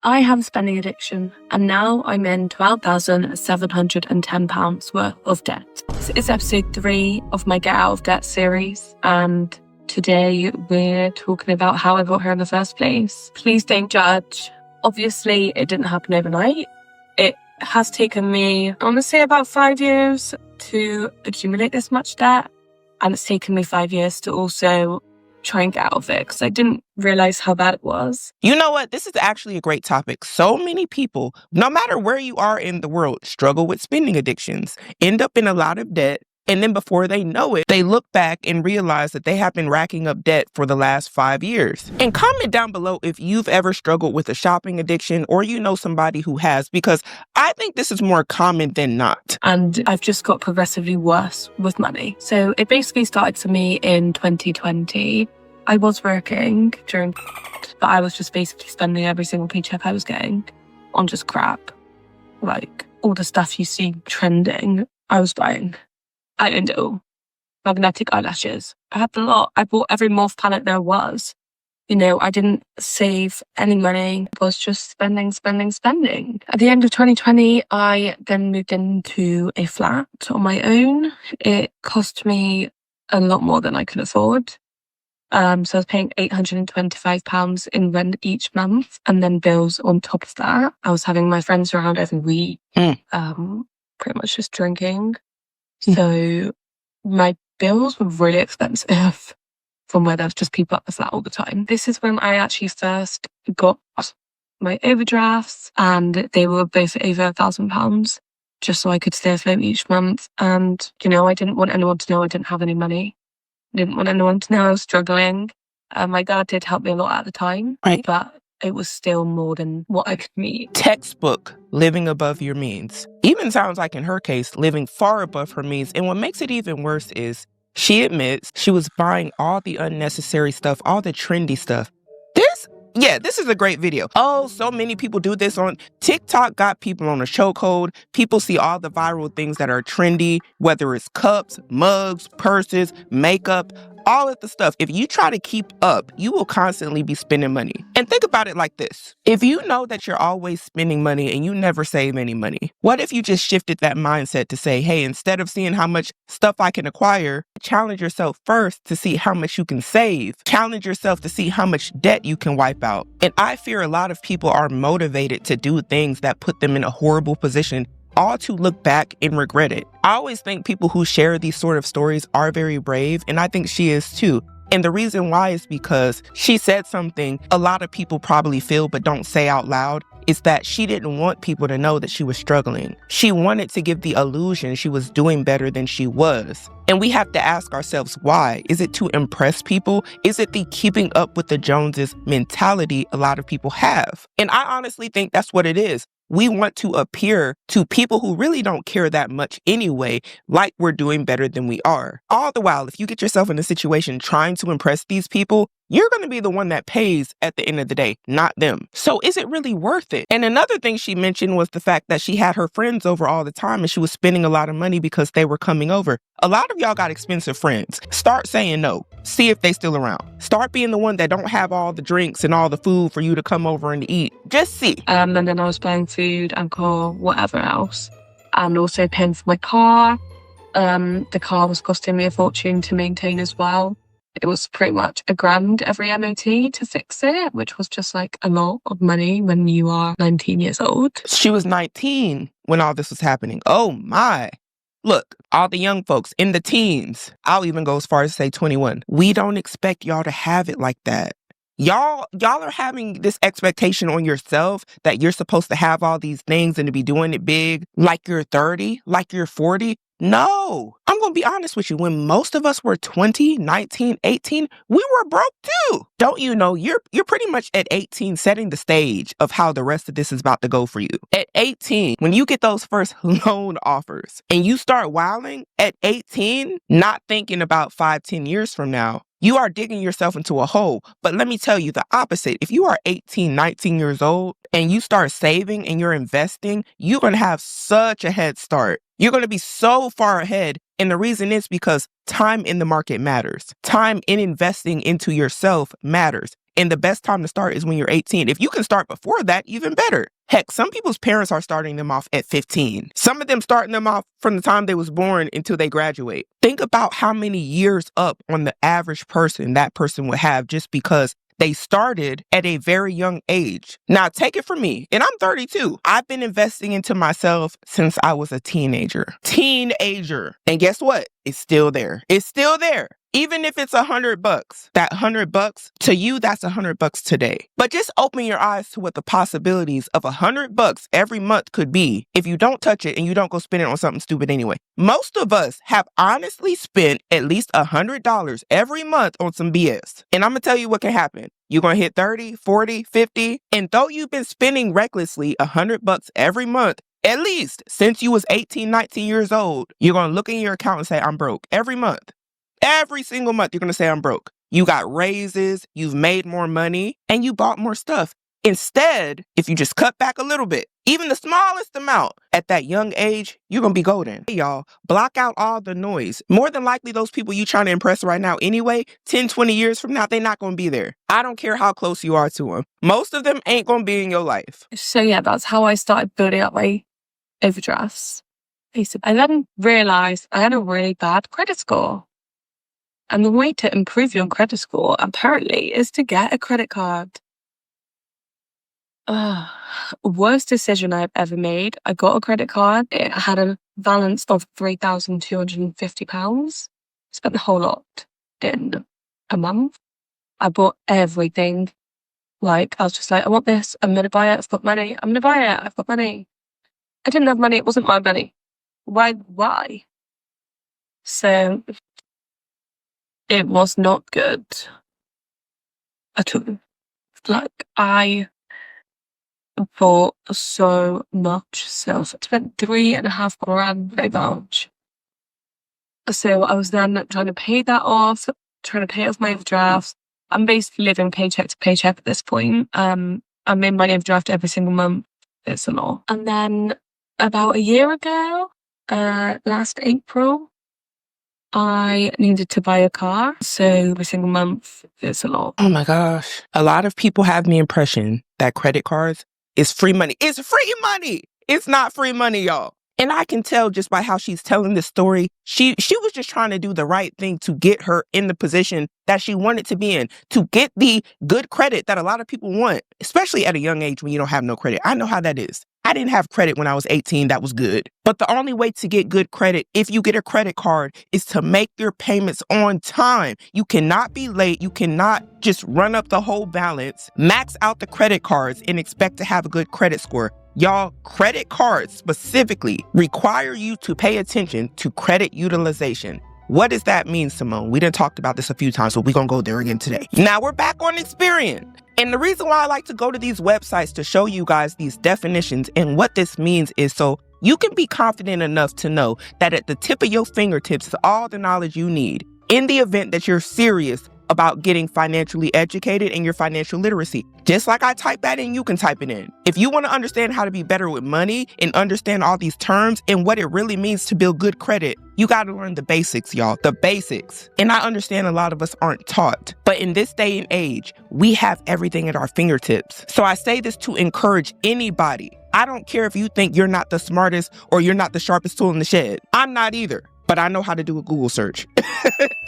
I have a spending addiction, and now I'm in £12,710 worth of debt. This is episode 3 of my Get Out of Debt series, and today we're talking about how I got here in the first place. Please don't judge. Obviously, it didn't happen overnight. It has taken me, I want to say, about 5 years to accumulate this much debt, and it's taken me 5 years to also try and get out of it because I didn't realize how bad it was. You know what? This is actually a great topic. So many people, no matter where you are in the world, struggle with spending addictions, end up in a lot of debt, and then before they know it, they look back and realize that they have been racking up debt for the last 5 years. And comment down below if you've ever struggled with a shopping addiction or you know somebody who has, because I think this is more common than not. And I've just got progressively worse with money. So it basically started for me in 2020. I was working during, but I was just basically spending every single paycheck I was getting on just crap. Like all the stuff you see trending, I was buying. I owned it all. Magnetic eyelashes. I had a lot. I bought every morph palette there was. You know, I didn't save any money. I was just spending. At the end of 2020, I then moved into a flat on my own. It cost me a lot more than I could afford. So I was paying £825 in rent each month, and then bills on top of that. I was having my friends around every week, pretty much just drinking. So my bills were really expensive from where there was just people at the flat all the time. This is when I actually first got my overdrafts, and they were both over £1,000, just so I could stay afloat each month. And, you know, I didn't want anyone to know I didn't have any money. Didn't want anyone to know I was struggling. My dad did help me a lot at the time, Right. But it was still more than what I could meet. Textbook living above your means. Even sounds like in her case, living far above her means. And what makes it even worse is she admits she was buying all the unnecessary stuff, all the trendy stuff. This is a great video. Oh, so many people do this on TikTok. Got people on a chokehold. People see all the viral things that are trendy, whether it's cups, mugs, purses, makeup, all of the stuff. If you try to keep up, you will constantly be spending money. And think about it like this. If you know that you're always spending money and you never save any money, what if you just shifted that mindset to say, hey, instead of seeing how much stuff I can acquire, challenge yourself first to see how much you can save. Challenge yourself to see how much debt you can wipe out. And I fear a lot of people are motivated to do things that put them in a horrible position, all to look back and regret it. I always think people who share these sort of stories are very brave, and I think she is too. And the reason why is because she said something a lot of people probably feel but don't say out loud, is that she didn't want people to know that she was struggling. She wanted to give the illusion she was doing better than she was. And we have to ask ourselves why. Is it to impress people? Is it the keeping up with the Joneses mentality a lot of people have? And I honestly think that's what it is. We want to appear to people who really don't care that much anyway, like we're doing better than we are. All the while, if you get yourself in a situation trying to impress these people, you're going to be the one that pays at the end of the day, not them. So is it really worth it? And another thing she mentioned was the fact that she had her friends over all the time and she was spending a lot of money because they were coming over. A lot of y'all got expensive friends. Start saying no. See if they still around. Start being the one that don't have all the drinks and all the food for you to come over and eat. Just see. And then I was buying food, alcohol, whatever else. And also paying for my car. The car was costing me a fortune to maintain as well. It was pretty much £1,000 every MOT to fix it, which was just like a lot of money when you are 19 years old. She was 19 when all this was happening. Oh my. Look, all the young folks in the teens, I'll even go as far as to say 21. We don't expect y'all to have it like that. Y'all are having this expectation on yourself that you're supposed to have all these things and to be doing it big like you're 30, like you're 40. No, I'm going to be honest with you. When most of us were 20, 19, 18, we were broke too. Don't you know, you're pretty much at 18 setting the stage of how the rest of this is about to go for you. At 18, when you get those first loan offers and you start wilding at 18, not thinking about 5-10 years from now, you are digging yourself into a hole. But let me tell you the opposite. If you are 18, 19 years old and you start saving and you're investing, you're going to have such a head start. You're going to be so far ahead. And the reason is because time in the market matters. Time in investing into yourself matters. And the best time to start is when you're 18. If you can start before that, even better. Heck, some people's parents are starting them off at 15. Some of them starting them off from the time they was born until they graduate. Think about how many years up on the average person that person would have just because they started at a very young age. Now, take it from me, and I'm 32. I've been investing into myself since I was a teenager. And guess what? It's still there. It's still there. Even if it's $100, that $100 to you, that's $100 today. But just open your eyes to what the possibilities of $100 every month could be if you don't touch it and you don't go spend it on something stupid anyway. Most of us have honestly spent at least $100 every month on some BS. And I'm going to tell you what can happen. You're going to hit 30, 40, 50. And though you've been spending recklessly $100 every month, at least since you was 18, 19 years old, you're going to look in your account and say, I'm broke every month. Every single month, you're going to say, I'm broke. You got raises, you've made more money, and you bought more stuff. Instead, if you just cut back a little bit, even the smallest amount at that young age, you're going to be golden. Hey, y'all, block out all the noise. More than likely, those people you trying to impress right now anyway, 10, 20 years from now, they're not going to be there. I don't care how close you are to them. Most of them ain't going to be in your life. So yeah, that's how I started building up my overdrafts. I then realized I had a really bad credit score. And the way to improve your credit score, apparently, is to get a credit card. Worst decision I've ever made. I got a credit card. It had a balance of £3,250. Spent the whole lot in a month. I bought everything. I was just like, I want this. I'm going to buy it. I've got money. I'm going to buy it. I've got money. I didn't have money. It wasn't my money. Why? So it was not good at all. I bought so much stuff. I spent £3,500 pretty much. So I was then trying to pay that off, trying to pay off my overdrafts. I'm basically living paycheck to paycheck at this point. I'm in my overdraft every single month. It's a lot. And then about a year ago, last April, I needed to buy a car. So every single month, it's a lot. Oh my gosh. A lot of people have the impression that credit cards is free money. It's free money. It's not free money, y'all. And I can tell just by how she's telling this story, she was just trying to do the right thing to get her in the position that she wanted to be in, to get the good credit that a lot of people want, especially at a young age when you don't have no credit. I know how that is. I didn't have credit when I was 18. That was good. But the only way to get good credit, if you get a credit card, is to make your payments on time. You cannot be late. You cannot just run up the whole balance, max out the credit cards, and expect to have a good credit score. Y'all, credit cards specifically require you to pay attention to credit utilization. What does that mean, Symone? We done talked about this a few times, so we're going to go there again today. Now we're back on Experian. And the reason why I like to go to these websites to show you guys these definitions and what this means is so you can be confident enough to know that at the tip of your fingertips is all the knowledge you need in the event that you're serious about getting financially educated and your financial literacy. Just like I type that in, you can type it in. If you want to understand how to be better with money and understand all these terms and what it really means to build good credit, you got to learn the basics, y'all, the basics. And I understand a lot of us aren't taught, but in this day and age, we have everything at our fingertips. So I say this to encourage anybody. I don't care if you think you're not the smartest or you're not the sharpest tool in the shed. I'm not either, but I know how to do a Google search.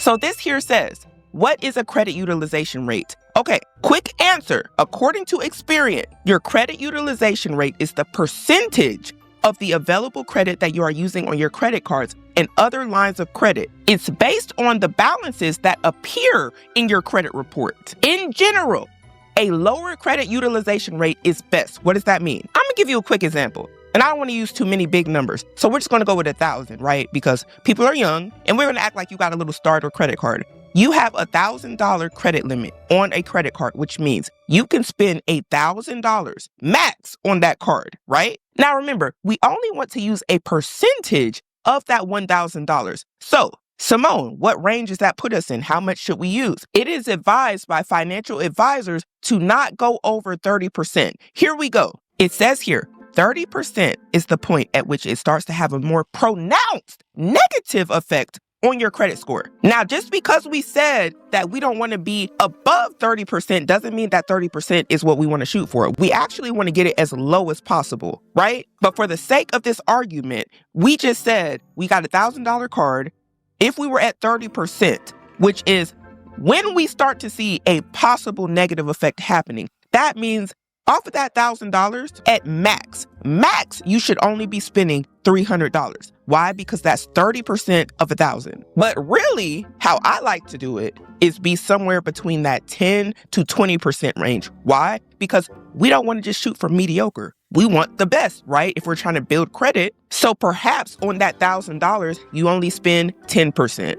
So this here says, what is a credit utilization rate? Okay, quick answer. According to Experian, your credit utilization rate is the percentage of the available credit that you are using on your credit cards and other lines of credit. It's based on the balances that appear in your credit report. In general, a lower credit utilization rate is best. What does that mean? I'm gonna give you a quick example. And I don't want to use too many big numbers. So we're just going to go with 1,000, right? Because people are young and we're going to act like you got a little starter credit card. You have $1,000 credit limit on a credit card, which means you can spend $1,000 max on that card, right? Now, remember, we only want to use a percentage of that $1,000. So, Symone, what range does that put us in? How much should we use? It is advised by financial advisors to not go over 30%. Here we go. It says here, 30% is the point at which it starts to have a more pronounced negative effect on your credit score. Now, just because we said that we don't want to be above 30% doesn't mean that 30% is what we want to shoot for. We actually want to get it as low as possible, right? But for the sake of this argument, we just said we got a $1,000 card. If we were at 30%, which is when we start to see a possible negative effect happening, that means off of that $1,000 at max, you should only be spending $300. Why? Because that's 30% of 1,000. But really, how I like to do it is be somewhere between that 10 to 20% range. Why? Because we don't want to just shoot for mediocre. We want the best, right? If we're trying to build credit. So perhaps on that $1,000, you only spend 10%.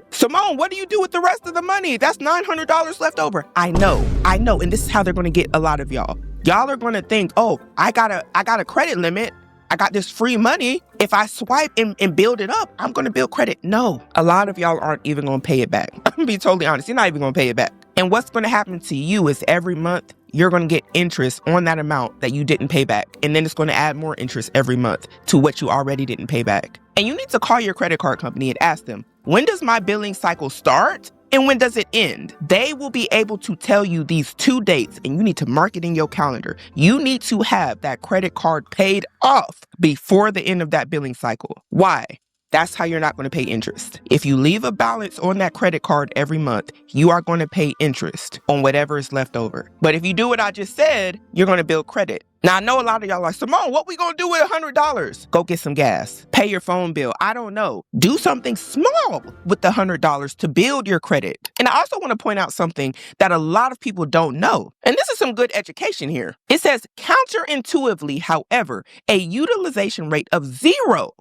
Symone, what do you do with the rest of the money? That's $900 left over. I know. And this is how they're going to get a lot of y'all. Y'all are going to think, oh, I got a credit limit. I got this free money. If I swipe and build it up, I'm going to build credit. No, a lot of y'all aren't even going to pay it back. I'm going to be totally honest. You're not even going to pay it back. And what's going to happen to you is every month, you're going to get interest on that amount that you didn't pay back. And then it's going to add more interest every month to what you already didn't pay back. And you need to call your credit card company and ask them, when does my billing cycle start? And when does it end? They will be able to tell you these 2 dates, and you need to mark it in your calendar. You need to have that credit card paid off before the end of that billing cycle. Why? That's how you're not going to pay interest. If you leave a balance on that credit card every month, you are going to pay interest on whatever is left over. But if you do what I just said, you're going to build credit. Now, I know a lot of y'all are like, Symone, what we going to do with $100? Go get some gas. Pay your phone bill. I don't know. Do something small with the $100 to build your credit. And I also want to point out something that a lot of people don't know. And this is some good education here. It says, counterintuitively, however, a utilization rate of 0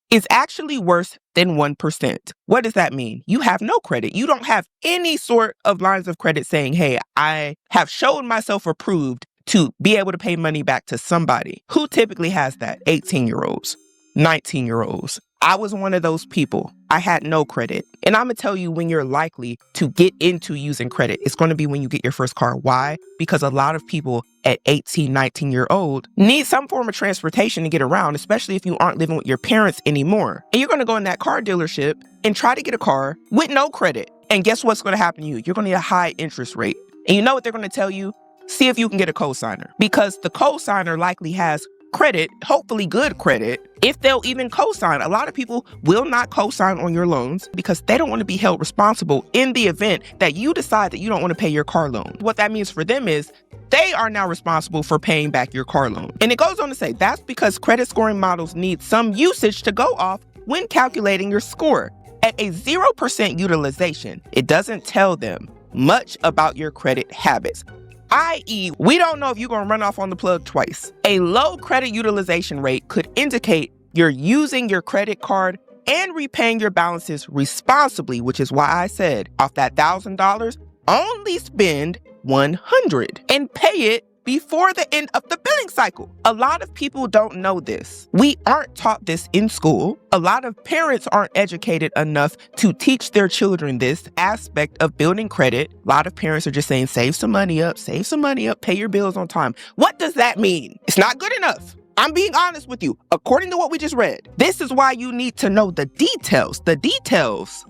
is actually worse than 1%. What does that mean? You have no credit. You don't have any sort of lines of credit saying, hey, I have shown myself approved to be able to pay money back to somebody. Who typically has that? 18-year-olds, 19-year-olds. I was one of those people. I had no credit. And I'm going to tell you when you're likely to get into using credit. It's going to be when you get your first car. Why? Because a lot of people at 18, 19-year-old need some form of transportation to get around, especially if you aren't living with your parents anymore. And you're going to go in that car dealership and try to get a car with no credit. And guess what's going to happen to you? You're going to need a high interest rate. And you know what they're going to tell you? See if you can get a cosigner, because the cosigner likely has credit, hopefully good credit, if they'll even cosign. A lot of people will not cosign on your loans because they don't want to be held responsible in the event that you decide that you don't want to pay your car loan. What that means for them is they are now responsible for paying back your car loan. And it goes on to say that's because credit scoring models need some usage to go off when calculating your score. At a 0% utilization, it doesn't tell them much about your credit habits. i.e., we don't know if you're going to run off on the plug twice. A low credit utilization rate could indicate you're using your credit card and repaying your balances responsibly, which is why I said off that $1,000, only spend $100 and pay it before the end of the billing cycle. A lot of people don't know this. We aren't taught this in school. A lot of parents aren't educated enough to teach their children this aspect of building credit. A lot of parents are just saying, save some money up, pay your bills on time. What does that mean? It's not good enough. I'm being honest with you. According to what we just read, this is why you need to know the details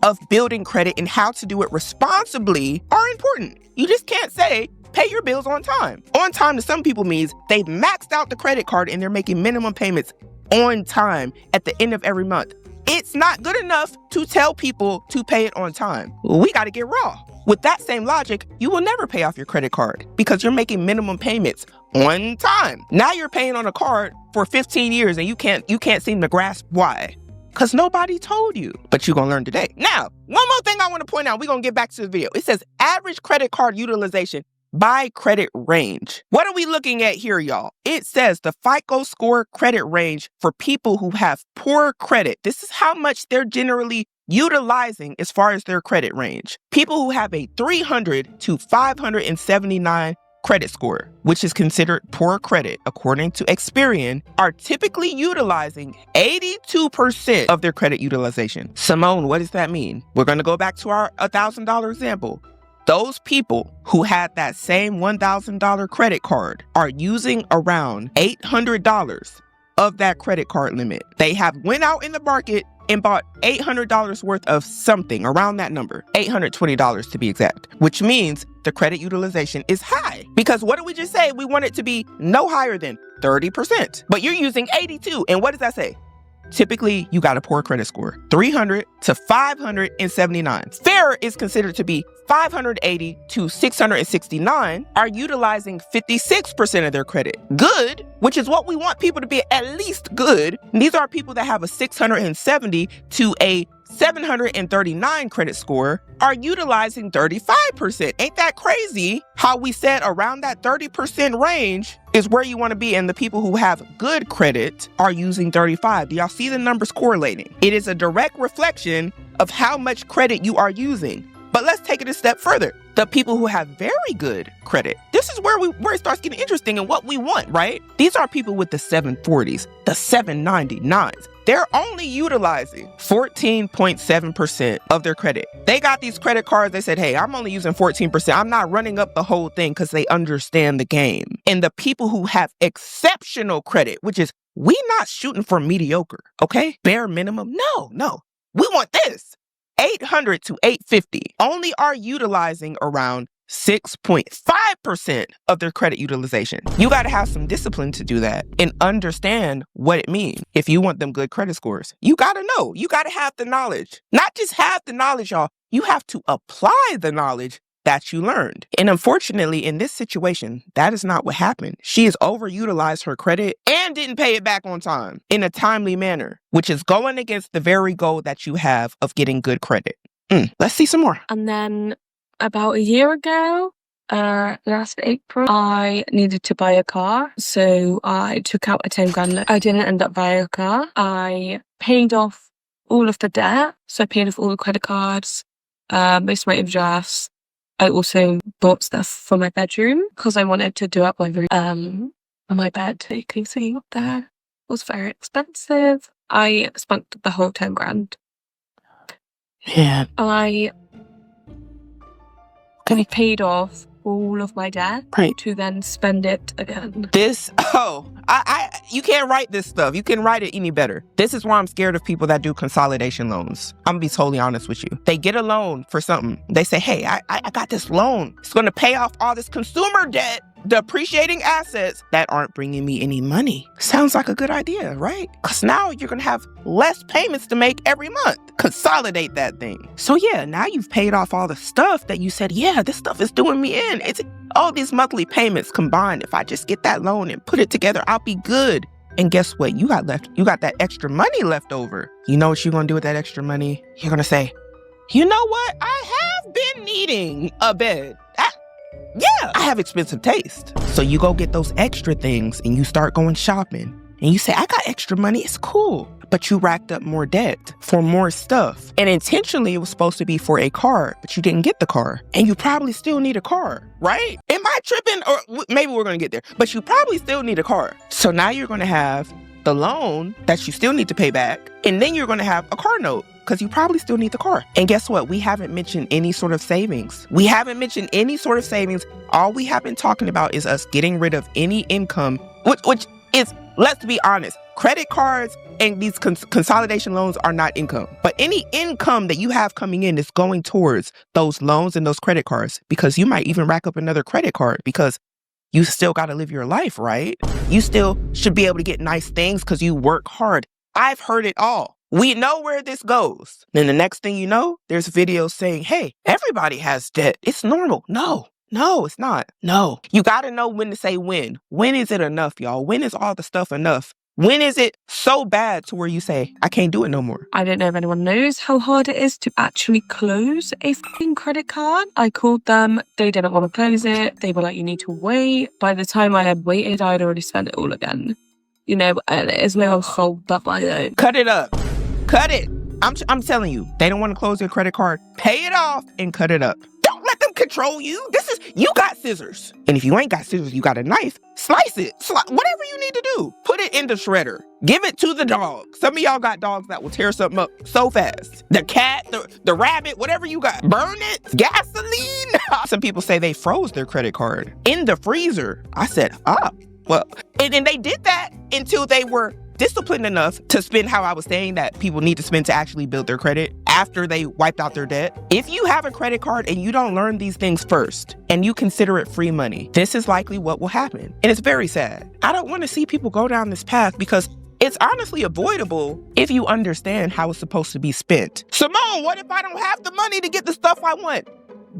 of building credit and how to do it responsibly are important. You just can't say, pay your bills on time. On time to some people means they've maxed out the credit card and they're making minimum payments on time at the end of every month. It's not good enough to tell people to pay it on time. We got to get raw. With that same logic, you will never pay off your credit card because you're making minimum payments on time. Now you're paying on a card for 15 years and you can't seem to grasp why. Because nobody told you, but you're going to learn today. Now, one more thing I want to point out. We're going to get back to the video. It says average credit card utilization by credit range. What are we looking at here, y'all? It says the FICO score credit range for people who have poor credit. This is how much they're generally utilizing as far as their credit range. People who have a 300 to 579 credit score, which is considered poor credit according to Experian, are typically utilizing 82% of their credit utilization. Symone, what does that mean? We're going to go back to our $1,000 example. Those people who had that same $1,000 credit card are using around $800 of that credit card limit. They have went out in the market and bought $800 worth of something, around that number, $820 to be exact, which means the credit utilization is high. Because what did we just say? We want it to be no higher than 30%. But you're using 82. And what does that say? Typically, you got a poor credit score, 300 to 579. Fair is considered to be 580 to 669 are utilizing 56% of their credit. Good, which is what we want people to be at least good. These are people that have a 670 to a 739 credit score are utilizing 35%. Ain't that crazy? How we said around that 30% range is where you want to be, and the people who have good credit are using 35. Do y'all see the numbers correlating? It is a direct reflection of how much credit you are using. But let's take it a step further. The people who have very good credit, this is where it starts getting interesting and what we want, right? These are people with the 740s, the 799s. They're only utilizing 14.7% of their credit. They got these credit cards. They said, hey, I'm only using 14%. I'm not running up the whole thing because they understand the game. And the people who have exceptional credit, which is we not shooting for mediocre, okay? Bare minimum. No. We want this. 800 to 850 only are utilizing around 6.5% of their credit utilization. You got to have some discipline to do that and understand what it means. If you want them good credit scores, you got to know. You got to have the knowledge. Not just have the knowledge, y'all. You have to apply the knowledge that you learned. And unfortunately, in this situation, that is not what happened. She has overutilized her credit and didn't pay it back on time in a timely manner, which is going against the very goal that you have of getting good credit. Let's see some more. And then about a year ago, last April, I needed to buy a car. So I took out a 10 grand loan. I didn't end up buying a car. I paid off all of the debt. So I paid off all the credit cards, most of my overdrafts. I also bought stuff for my bedroom because I wanted to do up my room, my bed. You can see up there. It was very expensive. I spent the whole 10 grand. Yeah. I paid off all of my debt to then spend it again. You can't write this stuff. You can write it any better. This is why I'm scared of people that do consolidation loans. I'm gonna be totally honest with you. They get a loan for something. They say, hey, I got this loan. It's gonna pay off all this consumer debt, depreciating assets that aren't bringing me any money. Sounds like a good idea, right? Because now you're gonna have less payments to make every month. Consolidate that thing. So yeah, now you've paid off all the stuff that you said, yeah, this stuff is doing me in. It's all these monthly payments combined. If I just get that loan and put it together, I'll be good. And guess what? You got that extra money left over. You know what you're gonna do with that extra money? You're gonna say, you know what? I have been needing a bed. I have expensive taste. So you go get those extra things and you start going shopping. And you say, I got extra money, it's cool. But you racked up more debt for more stuff. And intentionally, it was supposed to be for a car, but you didn't get the car. And you probably still need a car, right? Am I tripping? Or maybe we're going to get there. But you probably still need a car. So now you're going to have the loan that you still need to pay back. And then you're going to have a car note because you probably still need the car. And guess what? We haven't mentioned any sort of savings. All we have been talking about is us getting rid of any income, which is, let's be honest, credit cards and these consolidation loans are not income. But any income that you have coming in is going towards those loans and those credit cards, because you might even rack up another credit card because you still got to live your life, right? You still should be able to get nice things because you work hard. I've heard it all. We know where this goes. Then the next thing you know, there's videos saying, hey, everybody has debt. It's normal. No, it's not. No. You got to know when to say when. When is it enough, y'all? When is all the stuff enough? When is it so bad to where you say, I can't do it no more? I don't know if anyone knows how hard it is to actually close a fucking credit card. I called them. They didn't want to close it. They were like, you need to wait. By the time I had waited, I'd already spent it all again. You know, and it is no fault that I don't. Cut it up. Cut it. I'm telling you, they don't want to close their credit card. Pay it off and cut it up. Don't let them control you. You got scissors. And if you ain't got scissors, you got a knife. Slice it. Whatever you need to do. Put it in the shredder. Give it to the dog. Some of y'all got dogs that will tear something up so fast. The cat, the rabbit, whatever you got. Burn it. Gasoline. Some people say they froze their credit card in the freezer. I said, well, and they did that until they were disciplined enough to spend how I was saying that people need to spend to actually build their credit after they wiped out their debt. If you have a credit card and you don't learn these things first and you consider it free money, this is likely what will happen. And it's very sad. I don't want to see people go down this path because it's honestly avoidable if you understand how it's supposed to be spent. Symone, what if I don't have the money to get the stuff I want?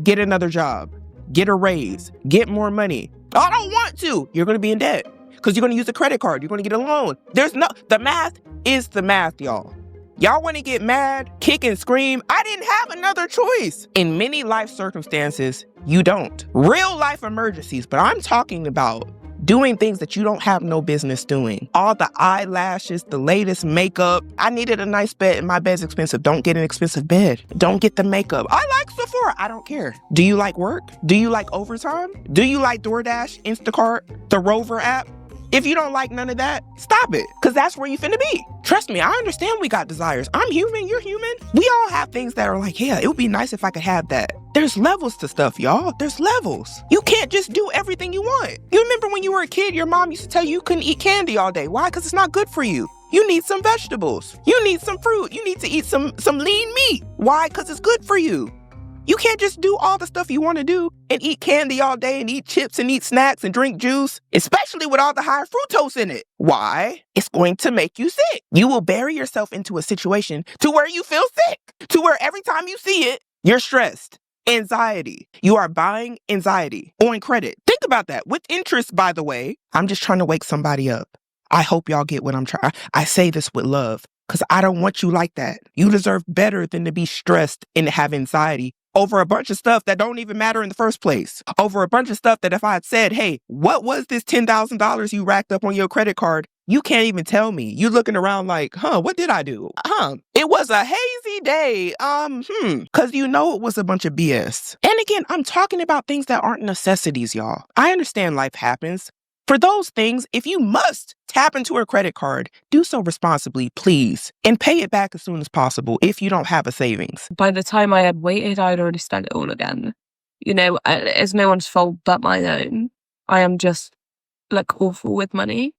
Get another job. Get a raise. Get more money. I don't want to. You're going to be in debt because you're going to use a credit card. You're going to get a loan. The math is the math, y'all. Y'all want to get mad, kick and scream? I didn't have another choice. In many life circumstances, you don't. Real life emergencies, but I'm talking about doing things that you don't have no business doing. All the eyelashes, the latest makeup. I needed a nice bed and my bed's expensive. Don't get an expensive bed. Don't get the makeup. I like Sephora. I don't care. Do you like work? Do you like overtime? Do you like DoorDash, Instacart, the Rover app? If you don't like none of that, stop it, because that's where you finna be. Trust me, I understand we got desires. I'm human, you're human. We all have things that are like, yeah, it would be nice if I could have that. There's levels to stuff, y'all. There's levels. You can't just do everything you want. You remember when you were a kid, your mom used to tell you couldn't eat candy all day. Why? Because it's not good for you. You need some vegetables. You need some fruit. You need to eat some lean meat. Why? Because it's good for you. You can't just do all the stuff you want to do and eat candy all day and eat chips and eat snacks and drink juice, especially with all the high fructose in it. Why? It's going to make you sick. You will bury yourself into a situation to where you feel sick, to where every time you see it, you're stressed. Anxiety. You are buying anxiety on credit. Think about that. With interest, by the way. I'm just trying to wake somebody up. I hope y'all get what I'm trying. I say this with love because I don't want you like that. You deserve better than to be stressed and have anxiety over a bunch of stuff that don't even matter in the first place. Over a bunch of stuff that if I had said, hey, what was this $10,000 you racked up on your credit card? You can't even tell me. You're looking around like, what did I do? It was a hazy day. Because you know it was a bunch of BS. And again, I'm talking about things that aren't necessities, y'all. I understand life happens. For those things, if you must tap into a credit card, do so responsibly, please, and pay it back as soon as possible if you don't have a savings. By the time I had waited, I'd already spent it all again. You know, it's no one's fault but my own. I am just like awful with money.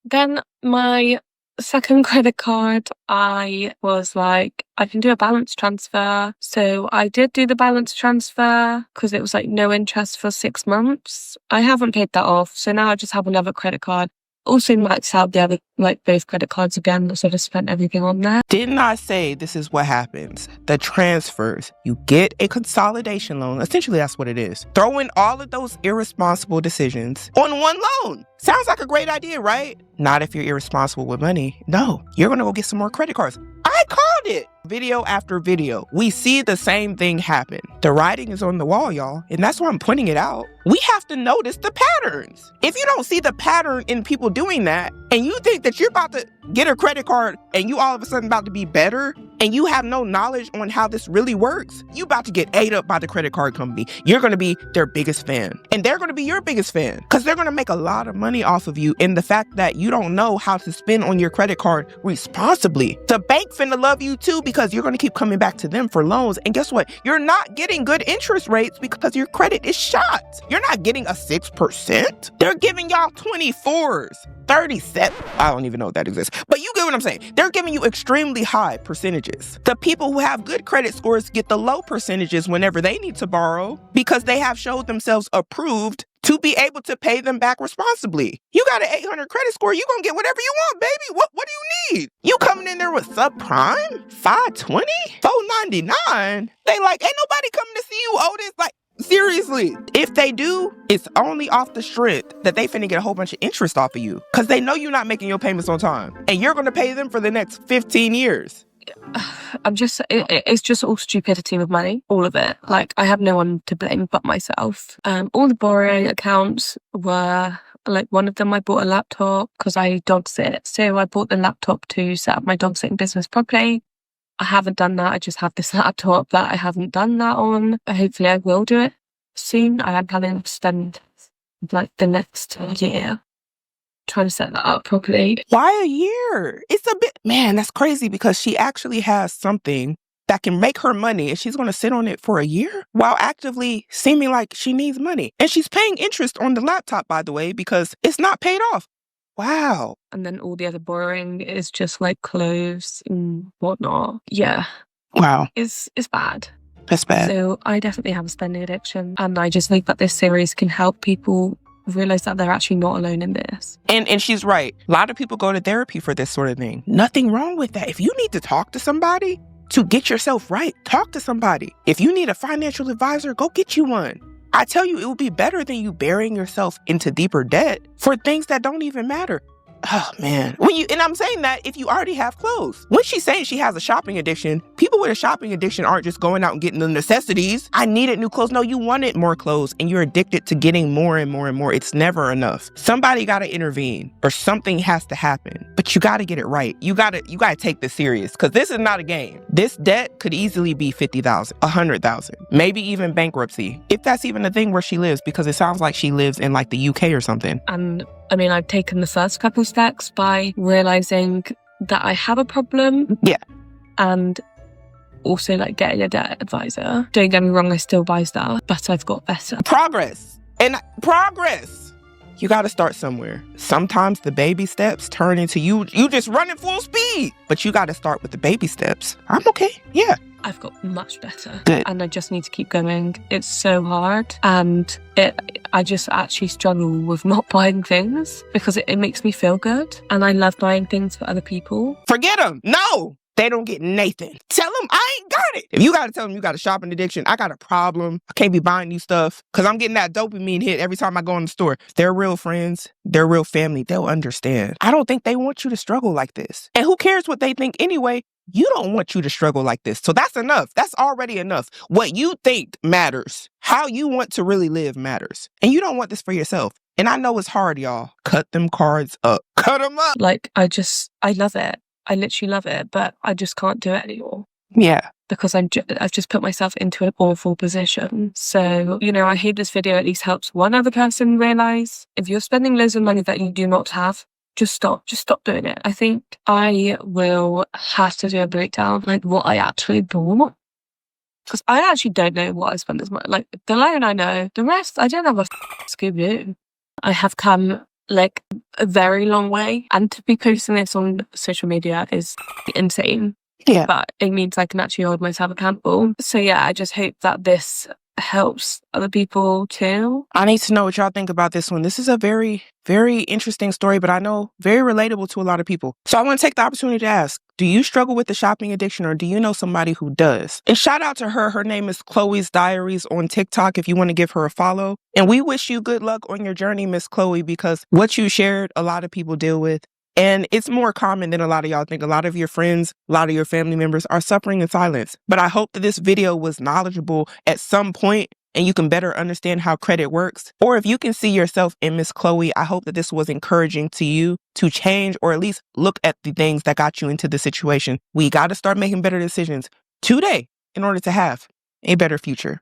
Then my second credit card, I was like, I can do a balance transfer. So I did do the balance transfer because it was like no interest for 6 months. I haven't paid that off. So now I just have another credit card. Also maxed out the other, like both credit cards again. So I just spent everything on there. Didn't I say this is what happens? The transfers. You get a consolidation loan. Essentially, that's what it is. Throw in all of those irresponsible decisions on one loan. Sounds like a great idea, right? Not if you're irresponsible with money. No, you're going to go get some more credit cards. I called it. Video after video, we see the same thing happen. The writing is on the wall, y'all, and that's why I'm pointing it out. We have to notice the patterns. If you don't see the pattern in people doing that, and you think that you're about to get a credit card and you all of a sudden about to be better, and you have no knowledge on how this really works, you about to get ate up by the credit card company. You're going to be their biggest fan, and they're going to be your biggest fan because they're going to make a lot of money off of you in the fact that you don't know how to spend on your credit card responsibly. The bank finna love you too because you're going to keep coming back to them for loans. And guess what? You're not getting good interest rates because your credit is shot. You're not getting a 6%. They're giving y'all 24s. 37. I don't even know if that exists. But you get what I'm saying. They're giving you extremely high percentages. The people who have good credit scores get the low percentages whenever they need to borrow because they have showed themselves approved to be able to pay them back responsibly. You got an 800 credit score, you gonna get whatever you want, baby. What do you need? You coming in there with subprime? 520? 499? They like, ain't nobody coming to see you owe this. Like, seriously, if they do, it's only off the strength that they finna get a whole bunch of interest off of you because they know you're not making your payments on time and you're gonna pay them for the next 15 years. It's just all stupidity with money, all of it. Like, I have no one to blame but myself. All the borrowing accounts were, like, one of them I bought a laptop because I dog sit. So I bought the laptop to set up my dog sitting business properly. I haven't done that. I just have this laptop that I haven't done that on. Hopefully I will do it soon. I am planning to spend like the next year trying to set that up properly. Why a year? It's a bit, man, that's crazy because she actually has something that can make her money and she's going to sit on it for a year while actively seeming like she needs money. And she's paying interest on the laptop, by the way, because it's not paid off. Wow. And then all the other borrowing is just like clothes and whatnot. Yeah. Wow. It's bad. That's bad. So I definitely have a spending addiction. And I just think that this series can help people realize that they're actually not alone in this. And she's right. A lot of people go to therapy for this sort of thing. Nothing wrong with that. If you need to talk to somebody to get yourself right, talk to somebody. If you need a financial advisor, go get you one. I tell you, it would be better than you burying yourself into deeper debt for things that don't even matter. Oh, man. And I'm saying that if you already have clothes. When she's saying she has a shopping addiction, people with a shopping addiction aren't just going out and getting the necessities. I needed new clothes. No, you wanted more clothes and you're addicted to getting more and more and more. It's never enough. Somebody got to intervene or something has to happen, but you got to get it right. You got to take this serious because this is not a game. This debt could easily be $50,000, $100,000, maybe even bankruptcy. If that's even a thing where she lives, because it sounds like she lives in like the UK or something. And I mean, I've taken the first couple steps by realizing that I have a problem. Yeah. And also like getting a debt advisor. Don't get me wrong, I still buy stuff, but I've got better. Progress. You got to start somewhere. Sometimes the baby steps turn into you just running full speed, but you got to start with the baby steps. I'm okay. Yeah. I've got much better. Good. And I just need to keep going. It's so hard. And I just actually struggle with not buying things because it makes me feel good. And I love buying things for other people. Forget them. No, they don't get Nathan. Tell them I ain't got it. If you got to tell them you got a shopping addiction, I got a problem. I can't be buying you stuff because I'm getting that dopamine hit every time I go in the store. If they're real friends, they're real family, they'll understand. I don't think they want you to struggle like this. And who cares what they think anyway? You don't want you to struggle like this. So that's enough. That's already enough. What you think matters. How you want to really live matters. And you don't want this for yourself. And I know it's hard, y'all. Cut them cards up. Cut them up. Like, I love it. I literally love it, but I just can't do it anymore. Yeah. Because I've just put myself into an awful position. So, I hope this video at least helps one other person realize if you're spending loads of money that you do not have, just stop doing it. I think I will have to do a breakdown, like what I actually bought. Because I actually don't know what I spent this money. Like the loan I know, the rest I don't have a Scooby-Doo. I have come like a very long way. And to be posting this on social media is insane. Yeah. But it means I can actually hold myself accountable. So yeah, I just hope that this helps other people too. I need to know what y'all think about this one. This is a very, very interesting story, but I know very relatable to a lot of people. So I want to take the opportunity to ask, do you struggle with the shopping addiction or do you know somebody who does? And shout out to her. Her name is Chloe's Diaries on TikTok if you want to give her a follow. And we wish you good luck on your journey, Miss Chloe, because what you shared, a lot of people deal with. And it's more common than a lot of y'all think. A lot of your friends, a lot of your family members are suffering in silence. But I hope that this video was knowledgeable at some point and you can better understand how credit works. Or if you can see yourself in Miss Chloe, I hope that this was encouraging to you to change or at least look at the things that got you into the situation. We got to start making better decisions today in order to have a better future.